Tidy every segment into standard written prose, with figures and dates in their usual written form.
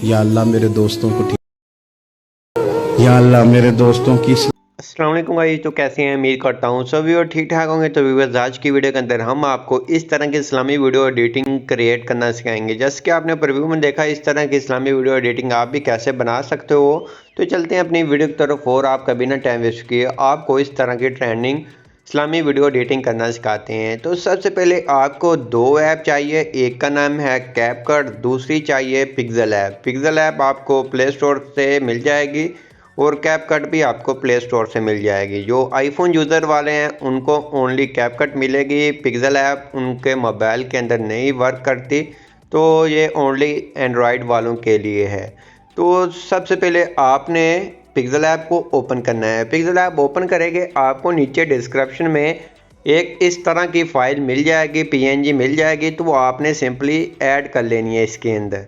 या अल्लाह मेरे दोस्तों को या अल्लाह मेरे दोस्तों की अस्सलाम वालेकुम गाइस। तो कैसे हैं? उम्मीद करता हूँ सभी और ठीक ठाक होंगे। तो व्यूअर्स, आज की वीडियो के अंदर हम आपको इस तरह की इस्लामी वीडियो एडिटिंग क्रिएट करना सिखाएंगे। जैसे कि आपने प्रीव्यू में देखा, इस तरह की इस्लामी वीडियो एडिटिंग आप भी कैसे बना सकते हो। तो चलते हैं अपनी वीडियो की तरफ और आपका बिना टाइम वेस्ट किए आपको इस तरह की ट्रेंडिंग इस्लामी वीडियो एडिटिंग करना सिखाते हैं। तो सबसे पहले आपको दो ऐप चाहिए। एक का नाम है कैपकट, दूसरी चाहिए पिक्सल ऐप। पिक्सल ऐप आपको प्ले स्टोर से मिल जाएगी और कैपकट भी आपको प्ले स्टोर से मिल जाएगी। जो आईफोन यूज़र वाले हैं उनको ओनली कैपकट मिलेगी। पिक्सल ऐप उनके मोबाइल के अंदर नहीं वर्क करती, तो ये ओनली एंड्रॉयड वालों के लिए है। तो सबसे पहले आपने पिक्सल ऐप को ओपन करना है। पिक्सल ऐप ओपन करेंगे, आपको नीचे डिस्क्रिप्शन में एक इस तरह की फ़ाइल मिल जाएगी, पीएनजी मिल जाएगी। तो आपने सिंपली ऐड कर लेनी है इसके अंदर।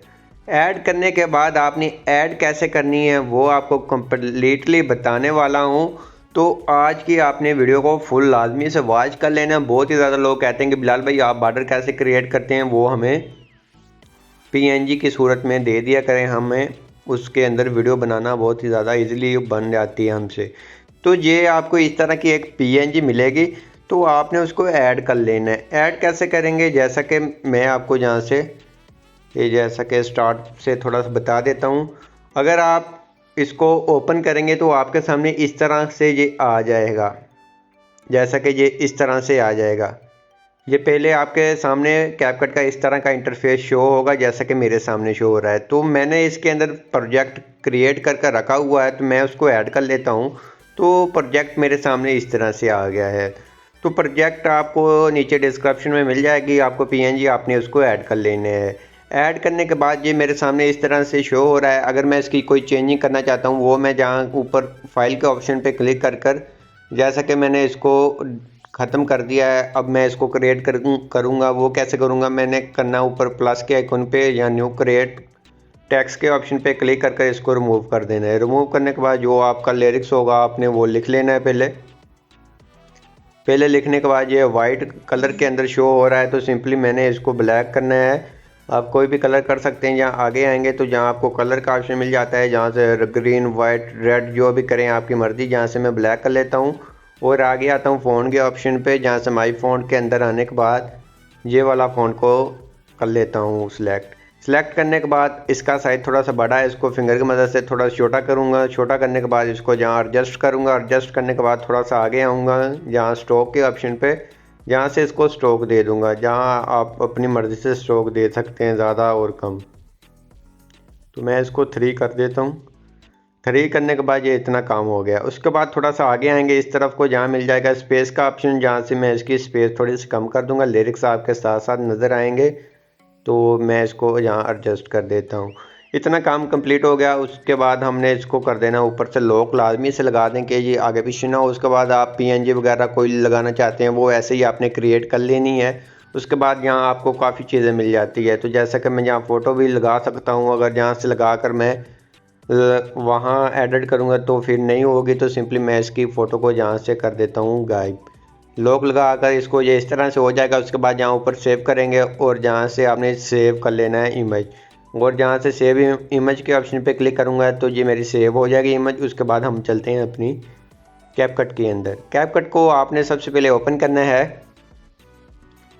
ऐड करने के बाद आपने ऐड कैसे करनी है वो आपको कम्प्लीटली बताने वाला हूँ। तो आज की आपने वीडियो को फुल लाजमी से वॉच कर लेना। बहुत ही ज़्यादा लोग कहते हैं कि बिलाल भाई आप बॉर्डर कैसे क्रिएट करते हैं, वो हमें पीएनजी की सूरत में दे दिया करें, हमें उसके अंदर वीडियो बनाना बहुत ही ज़्यादा इजीली बन जाती है हमसे। तो ये आपको इस तरह की एक पीएनजी मिलेगी, तो आपने उसको ऐड कर लेना है। ऐड कैसे करेंगे, जैसा कि मैं आपको यहाँ से जैसा कि स्टार्ट से थोड़ा सा बता देता हूँ। अगर आप इसको ओपन करेंगे तो आपके सामने इस तरह से ये आ जाएगा। जैसा कि ये इस तरह से आ जाएगा। ये पहले आपके सामने कैपकट का इस तरह का इंटरफेस शो होगा, जैसा कि मेरे सामने शो हो रहा है। तो मैंने इसके अंदर प्रोजेक्ट क्रिएट करके रखा हुआ है, तो मैं उसको ऐड कर लेता हूँ। तो प्रोजेक्ट मेरे सामने इस तरह से आ गया है। तो प्रोजेक्ट आपको नीचे डिस्क्रिप्शन में मिल जाएगी, आपको पीएनजी आपने उसको ऐड कर लेने हैं। ऐड करने के बाद ये मेरे सामने इस तरह से शो हो रहा है। अगर मैं इसकी कोई चेंजिंग करना चाहता हूँ, वो मैं जहाँ ऊपर फाइल के ऑप्शन पे क्लिक कर जैसा कि मैंने इसको ख़त्म कर दिया है, अब मैं इसको क्रिएट करूँगा। वो कैसे करूँगा, मैंने करना ऊपर प्लस के आइकन पे या न्यू क्रिएट टेक्स्ट के ऑप्शन पे क्लिक करके इसको रिमूव कर देना है। रिमूव करने के बाद जो आपका लिरिक्स होगा आपने वो लिख लेना है। पहले लिखने के बाद ये वाइट कलर के अंदर शो हो रहा है, तो सिंपली मैंने इसको ब्लैक करना है। आप कोई भी कलर कर सकते हैं। जहाँ आगे आएंगे तो जहाँ आपको कलर का ऑप्शन मिल जाता है, जहाँ से ग्रीन वाइट रेड जो भी करें आपकी मर्ज़ी। जहाँ से मैं ब्लैक कर लेता हूँ और आगे आता हूँ फ़ॉन्ट के ऑप्शन पे, जहाँ से माई फ़ॉन्ट के अंदर आने के बाद ये वाला फ़ॉन्ट को कर लेता हूँ सेलेक्ट करने के बाद इसका साइज़ थोड़ा सा बड़ा है, इसको फिंगर की मदद से थोड़ा छोटा करूँगा। छोटा करने के बाद इसको जहाँ एडजस्ट करूँगा, एडजस्ट करने के बाद थोड़ा सा आगे आऊँगा जहाँ स्ट्रोक के ऑप्शन पे, जहाँ से इसको स्ट्रोक दे दूँगा। जहाँ आप अपनी मर्ज़ी से स्ट्रोक दे सकते हैं, ज़्यादा और कम। तो मैं इसको 3 कर देता हूँ। 3 करने के बाद ये इतना काम हो गया। उसके बाद थोड़ा सा आगे आएंगे इस तरफ को, जहाँ मिल जाएगा स्पेस का ऑप्शन, जहाँ से मैं इसकी स्पेस थोड़ी सी कम कर दूँगा। लिरिक्स आपके साथ साथ नज़र आएंगे, तो मैं इसको यहाँ एडजस्ट कर देता हूँ। इतना काम कंप्लीट हो गया। उसके बाद हमने इसको कर देना ऊपर से लॉक लाजमी से लगा दें कि ये आगे पीछे ना हो। उसके बाद आप पीएनजी वगैरह कोई लगाना चाहते हैं वो ऐसे ही आपने क्रिएट कर लेनी है। उसके बाद यहाँ आपको काफ़ी चीज़ें मिल जाती है। तो जैसा कि मैं यहाँ फ़ोटो भी लगा सकता हूँ, अगर यहाँ से लगा कर मैं वहाँ एडिट करूँगा तो फिर नहीं होगी, तो सिंपली मैं इसकी फ़ोटो को यहाँ से कर देता हूँ गायब। लॉक लगा कर इसको ये इस तरह से हो जाएगा। उसके बाद यहाँ ऊपर सेव करेंगे और जहाँ से आपने सेव कर लेना है इमेज, और जहाँ से सेव इमेज के ऑप्शन पे क्लिक करूँगा तो ये मेरी सेव हो जाएगी इमेज। उसके बाद हम चलते हैं अपनी कैपकट के अंदर। कैपकट को आपने सबसे पहले ओपन करना है।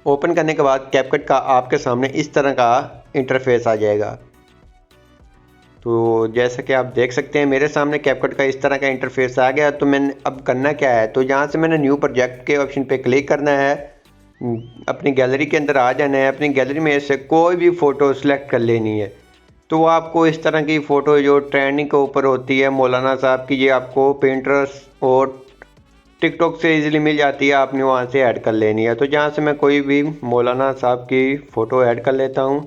ओपन करने के बाद कैपकट का आपके सामने इस तरह का इंटरफेस आ जाएगा। तो जैसा कि आप देख सकते हैं मेरे सामने कैपकट का इस तरह का इंटरफेस आ गया। तो मैंने अब करना क्या है, तो यहाँ से मैंने न्यू प्रोजेक्ट के ऑप्शन पे क्लिक करना है। अपनी गैलरी के अंदर आ जाना है। अपनी गैलरी में से कोई भी फ़ोटो सेलेक्ट कर लेनी है। तो आपको इस तरह की फ़ोटो जो ट्रेंडिंग के ऊपर होती है मौलाना साहब की, ये आपको पिंटरेस्ट और टिकटॉक से इजीली मिल जाती है, आपने वहाँ से ऐड कर लेनी है। तो जहाँ से मैं कोई भी मौलाना साहब की फ़ोटो ऐड कर लेता हूँ।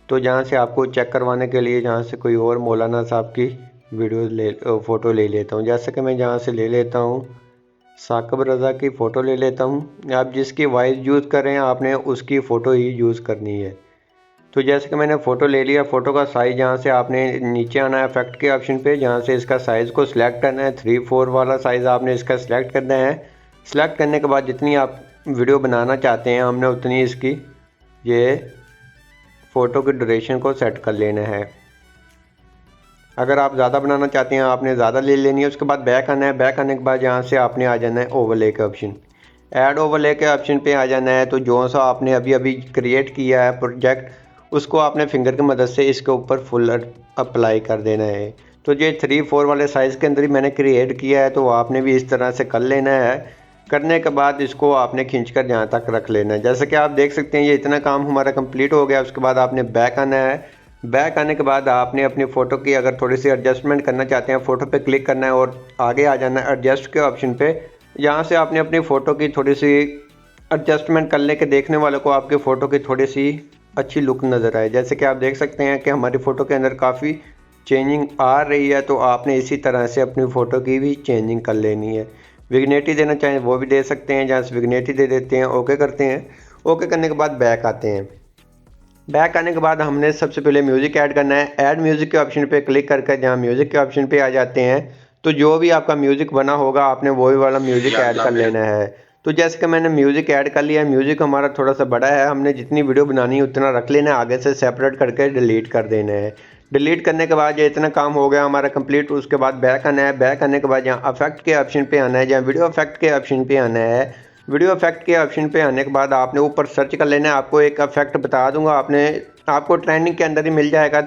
तो जहाँ से आपको चेक करवाने के लिए जहाँ से कोई और मौलाना साहब की फ़ोटो ले लेता हूँ। जैसे कि मैं जहाँ से ले लेता हूँ साकिब रज़ा की फ़ोटो ले लेता हूँ। आप जिसकी वॉइस यूज़ करें आपने उसकी फ़ोटो ही यूज़ करनी है। तो जैसे कि मैंने फ़ोटो ले लिया, फ़ोटो का साइज़ जहाँ से आपने नीचे आना है इफेक्ट के ऑप्शन पे, जहाँ से इसका साइज़ को सिलेक्ट करना है। 3:4 वाला साइज़ आपने इसका सिलेक्ट करना है। सिलेक्ट करने के बाद जितनी आप वीडियो बनाना चाहते हैं हमने उतनी इसकी ये फ़ोटो की ड्यूरेशन को सेट कर लेना है। अगर आप ज़्यादा बनाना चाहते हैं आपने ज़्यादा ले लेनी है। उसके बाद बैक आना है। बैक आने के बाद यहाँ से आपने आ जाना है ओवरले के ऑप्शन, ऐड ओवरले के ऑप्शन पे आ जाना है। तो जो सा आपने अभी अभी क्रिएट किया है प्रोजेक्ट उसको आपने फिंगर की मदद से इसके ऊपर फुल अप्लाई कर देना है। तो ये 3-4 वाले साइज़ के अंदर ही मैंने क्रिएट किया है, तो आपने भी इस तरह से कर लेना है। करने के बाद इसको आपने खींचकर यहाँ तक रख लेना है। जैसे कि आप देख सकते हैं ये इतना काम हमारा कंप्लीट हो गया। उसके बाद आपने बैक आना है। बैक आने के बाद आपने अपनी फ़ोटो की अगर थोड़ी सी एडजस्टमेंट करना चाहते हैं, फ़ोटो पे क्लिक करना है और आगे आ जाना है एडजस्ट के ऑप्शन पे। यहाँ से आपने अपनी फ़ोटो की थोड़ी सी एडजस्टमेंट कर ले कि देखने वालों को आपकी फ़ोटो की थोड़ी सी अच्छी लुक नज़र आए। जैसे कि आप देख सकते हैं कि हमारी फ़ोटो के अंदर काफ़ी चेंजिंग आ रही है, तो आपने इसी तरह से अपनी फ़ोटो की भी चेंजिंग कर लेनी है। विग्नेटी देना चाहें वो भी दे सकते हैं, जहाँ से विग्नेटी दे देते हैं, ओके करते हैं। ओके करने के बाद बैक आते हैं। बैक आने के बाद हमने सबसे पहले म्यूज़िक ऐड करना है। ऐड म्यूज़िक के ऑप्शन पे क्लिक करके जहाँ म्यूज़िक के ऑप्शन पे आ जाते हैं, तो जो भी आपका म्यूज़िक बना होगा आपने वही वाला म्यूज़िक ऐड कर लेना है। तो जैसे कि मैंने म्यूज़िक ऐड कर लिया है, म्यूज़िक हमारा थोड़ा सा बड़ा है, हमने जितनी वीडियो बनानी है उतना रख लेना है, आगे से सेपरेट करके डिलीट कर देना है। डिलीट करने के बाद ये इतना काम हो गया हमारा कंप्लीट। उसके बाद बैक आना है। बैक आने के बाद यहाँ अफेक्ट के ऑप्शन पे आना है, जहाँ वीडियो इफेक्ट के ऑप्शन पे आना है। वीडियो इफेक्ट के ऑप्शन पे आने के बाद आपने ऊपर सर्च कर लेना है। आपको एक इफेक्ट बता दूंगा, आपको ट्रेंडिंग के अंदर ही मिल जाएगा,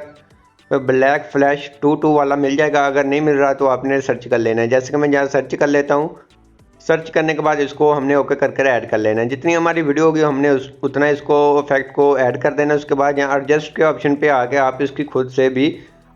ब्लैक फ्लैश 2 वाला मिल जाएगा। अगर नहीं मिल रहा तो आपने सर्च कर लेना है। जैसे कि मैं यहाँ सर्च कर लेता हूँ। सर्च करने के बाद इसको हमने ओके करके ऐड कर लेना है। जितनी हमारी वीडियो होगी हमने उतना इसको इफेक्ट को ऐड कर देना है। उसके बाद यहाँ एडजस्ट के ऑप्शन पे आके आप इसकी खुद से भी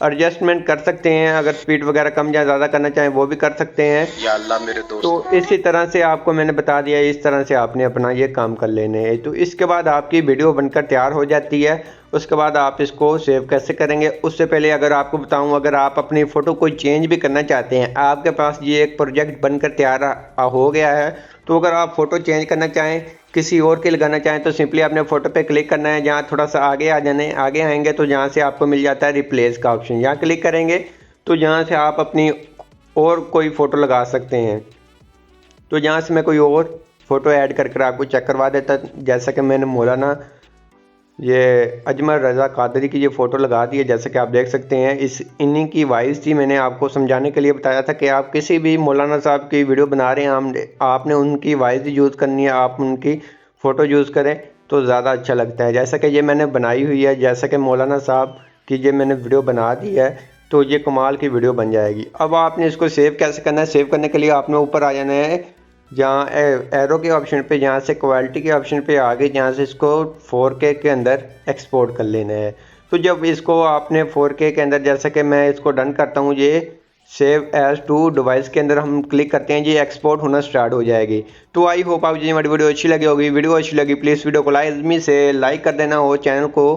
एडजस्टमेंट कर सकते हैं। अगर स्पीड वगैरह कम या ज़्यादा करना चाहें वो भी कर सकते हैं। या अल्लाह मेरे दोस्त। तो इसी तरह से आपको मैंने बता दिया, इस तरह से आपने अपना ये काम कर लेने हैं। तो इसके बाद आपकी वीडियो बनकर तैयार हो जाती है। उसके बाद आप इसको सेव कैसे करेंगे उससे पहले अगर आपको बताऊं, अगर आप अपनी फ़ोटो कोई चेंज भी करना चाहते हैं, आपके पास ये एक प्रोजेक्ट बनकर तैयार हो गया है, तो अगर आप फ़ोटो चेंज करना चाहें, किसी और की लगाना चाहें, तो सिंपली अपने फ़ोटो पे क्लिक करना है। जहाँ थोड़ा सा आगे आ जाने, आगे आएंगे तो जहाँ से आपको मिल जाता है रिप्लेस का ऑप्शन, यहाँ क्लिक करेंगे तो यहाँ से आप अपनी और कोई फ़ोटो लगा सकते हैं। तो यहाँ से मैं कोई और फ़ोटो ऐड कर आपको चेक करवा देता। जैसा कि मैंने मौलाना ये अजमल रज़ा कादरी की ये फ़ोटो लगा दी है। जैसे कि आप देख सकते हैं इन्हीं की वॉइस थी। मैंने आपको समझाने के लिए बताया था कि आप किसी भी मौलाना साहब की वीडियो बना रहे हैं, आपने उनकी वॉइस यूज़ करनी है, आप उनकी फ़ोटो यूज़ करें तो ज़्यादा अच्छा लगता है। जैसा कि ये मैंने बनाई हुई है, जैसा कि मौलाना साहब की ये मैंने वीडियो बना दी है, तो ये कमाल की वीडियो बन जाएगी। अब आपने इसको सेव कैसे करना है, सेव करने के लिए आपने ऊपर आ जाना है, जहाँ एरो के ऑप्शन पे, जहाँ से क्वालिटी के ऑप्शन पे आगे, जहाँ से इसको 4K के अंदर एक्सपोर्ट कर लेना है। तो जब इसको आपने 4K के अंदर, जैसा कि मैं इसको डन करता हूँ, ये सेव एज टू डिवाइस के अंदर हम क्लिक करते हैं, ये एक्सपोर्ट होना स्टार्ट हो जाएगी। तो आई होप आप जी हमारी वीडियो अच्छी लगी होगी। वीडियो अच्छी लगी प्लीज़ वीडियो को लाजमी से लाइक कर देना और चैनल को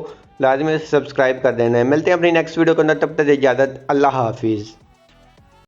लाजमी से सब्सक्राइब कर देना है। मिलते हैं अपनी नेक्स्ट वीडियो के अंदर, तब तक इजाज़त, अल्लाह हाफिज़।